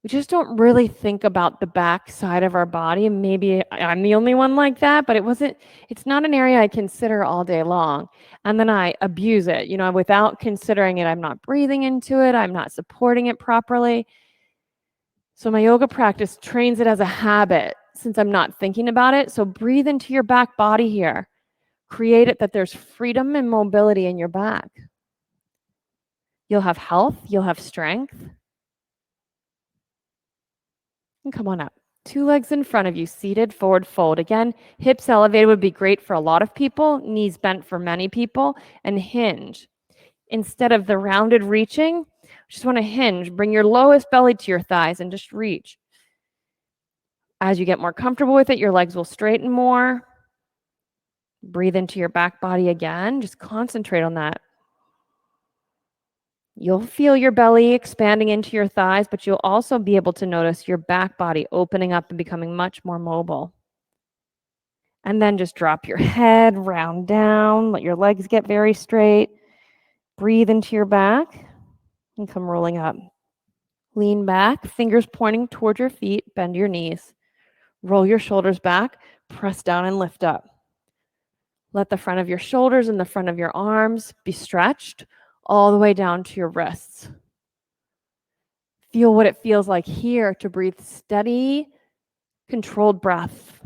We just don't really think about the back side of our body. And maybe I'm the only one like that, but it's not an area I consider all day long. And then I abuse it, without considering it. I'm not breathing into it. I'm not supporting it properly. So my yoga practice trains it as a habit since I'm not thinking about it. So breathe into your back body here. Create it that there's freedom and mobility in your back. You'll have health. You'll have strength. And come on up. 2 legs in front of you, seated, forward fold. Again, hips elevated would be great for a lot of people, knees bent for many people, and hinge. Instead of the rounded reaching, just want to hinge. Bring your lowest belly to your thighs and just reach. As you get more comfortable with it, your legs will straighten more. Breathe into your back body again. Just concentrate on that. You'll feel your belly expanding into your thighs, but you'll also be able to notice your back body opening up and becoming much more mobile. And then just drop your head, round down, let your legs get very straight. Breathe into your back and come rolling up. Lean back, fingers pointing toward your feet, bend your knees. Roll your shoulders back, press down and lift up. Let the front of your shoulders and the front of your arms be stretched all the way down to your wrists. Feel what it feels like here to breathe steady, controlled breath.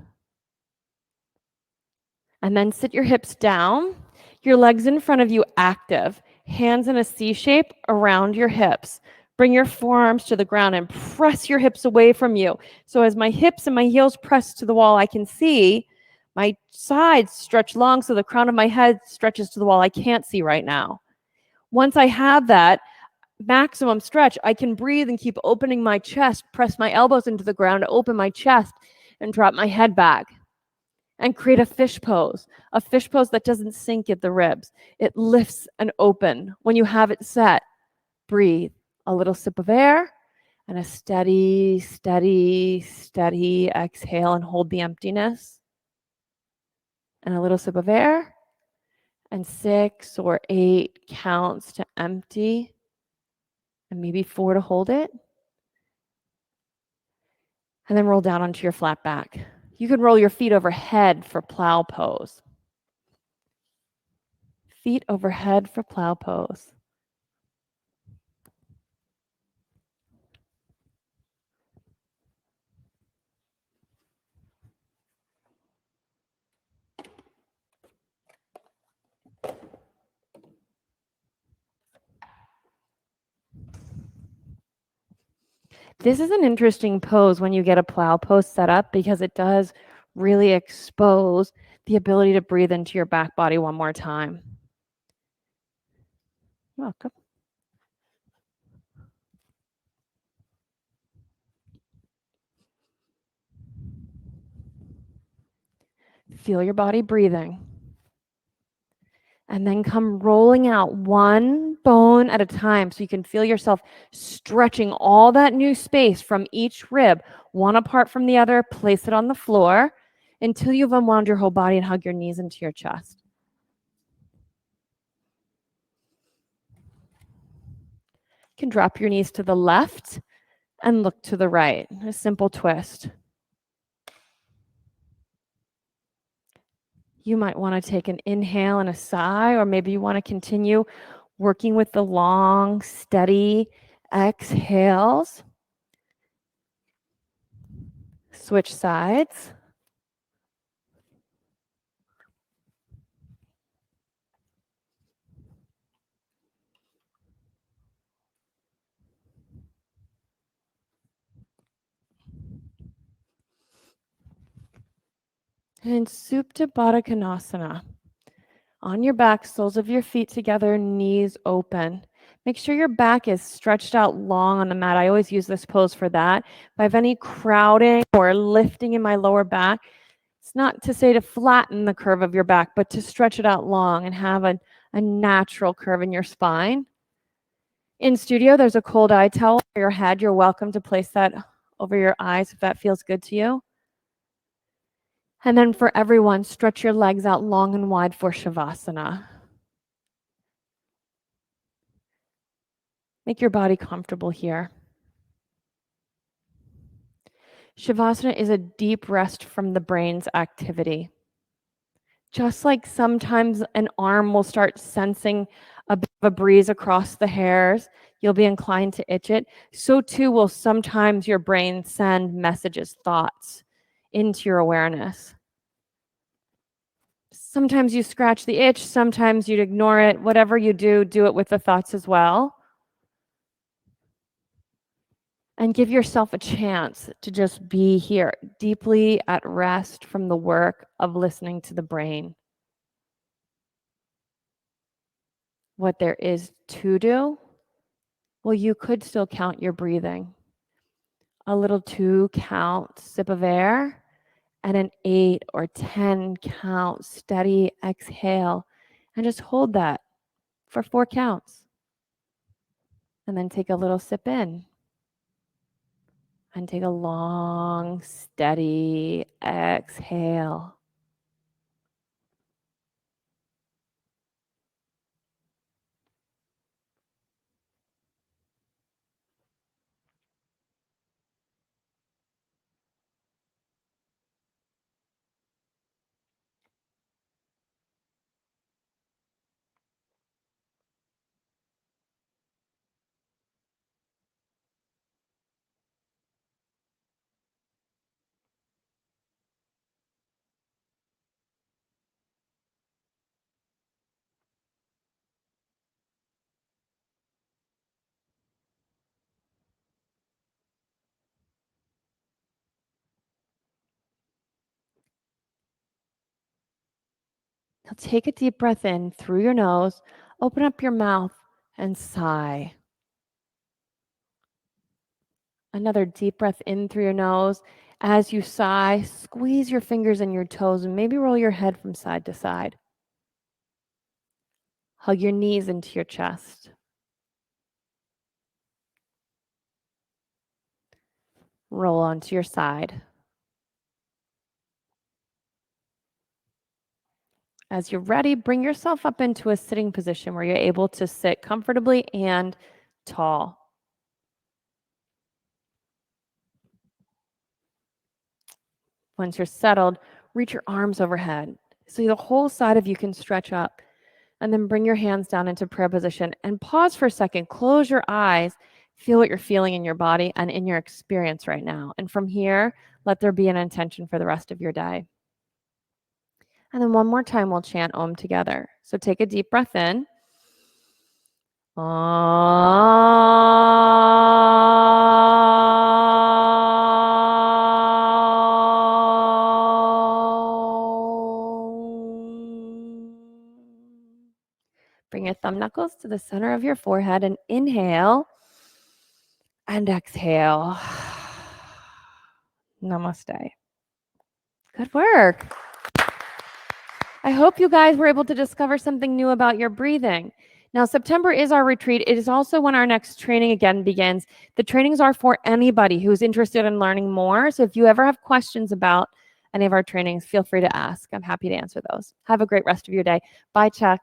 And then sit your hips down, your legs in front of you active, hands in a C shape around your hips. Bring your forearms to the ground and press your hips away from you. So as my hips and my heels press to the wall, I can see my sides stretch long so the crown of my head stretches to the wall. I can't see right now. Once I have that maximum stretch, I can breathe and keep opening my chest, press my elbows into the ground, open my chest, and drop my head back. And create a fish pose that doesn't sink at the ribs. It lifts and open. When you have it set, breathe. A little sip of air and a steady, steady, steady exhale and hold the emptiness. And a little sip of air and 6 or 8 counts to empty and maybe 4 to hold it. And then roll down onto your flat back. You can roll your feet overhead for plow pose. Feet overhead for plow pose. This is an interesting pose when you get a plow pose set up because it does really expose the ability to breathe into your back body one more time. Welcome. Feel your body breathing. And then come rolling out one bone at a time so you can feel yourself stretching all that new space from each rib, one apart from the other. Place it on the floor until you've unwound your whole body and hug your knees into your chest. You can drop your knees to the left and look to the right. A simple twist. You might want to take an inhale and a sigh, or maybe you want to continue working with the long, steady exhales. Switch sides. And Supta Baddha Konasana. On your back, soles of your feet together, knees open. Make sure your back is stretched out long on the mat. I always use this pose for that. If I have any crowding or lifting in my lower back, it's not to say to flatten the curve of your back, but to stretch it out long and have a natural curve in your spine. In studio, there's a cold eye towel for your head. You're welcome to place that over your eyes if that feels good to you. And then for everyone, stretch your legs out long and wide for Shavasana. Make your body comfortable here. Shavasana is a deep rest from the brain's activity. Just like sometimes an arm will start sensing a bit of a breeze across the hairs, you'll be inclined to itch it. So too will sometimes your brain send messages, thoughts into your awareness. Sometimes you scratch the itch, sometimes you'd ignore it. Whatever you do, do it with the thoughts as well. And give yourself a chance to just be here, deeply at rest from the work of listening to the brain. What there is to do, well, you could still count your breathing. A little 2 count sip of air and an 8 or 10 count steady exhale, and just hold that for 4 counts. And then take a little sip in. And take a long, steady exhale. Now take a deep breath in through your nose, open up your mouth, and sigh. Another deep breath in through your nose. As you sigh, squeeze your fingers and your toes and maybe roll your head from side to side. Hug your knees into your chest. Roll onto your side. As you're ready, bring yourself up into a sitting position where you're able to sit comfortably and tall. Once you're settled, reach your arms overhead so the whole side of you can stretch up. And then bring your hands down into prayer position and pause for a second. Close your eyes. Feel what you're feeling in your body and in your experience right now. And from here, let there be an intention for the rest of your day. And then one more time, we'll chant Om together. So take a deep breath in. Om. your thumb knuckles to the center of your forehead and inhale and exhale. Namaste. Good work. I hope you guys were able to discover something new about your breathing. Now, September is our retreat. It is also when our next training again begins. The trainings are for anybody who's interested in learning more. So if you ever have questions about any of our trainings, feel free to ask. I'm happy to answer those. Have a great rest of your day. Bye, Chuck.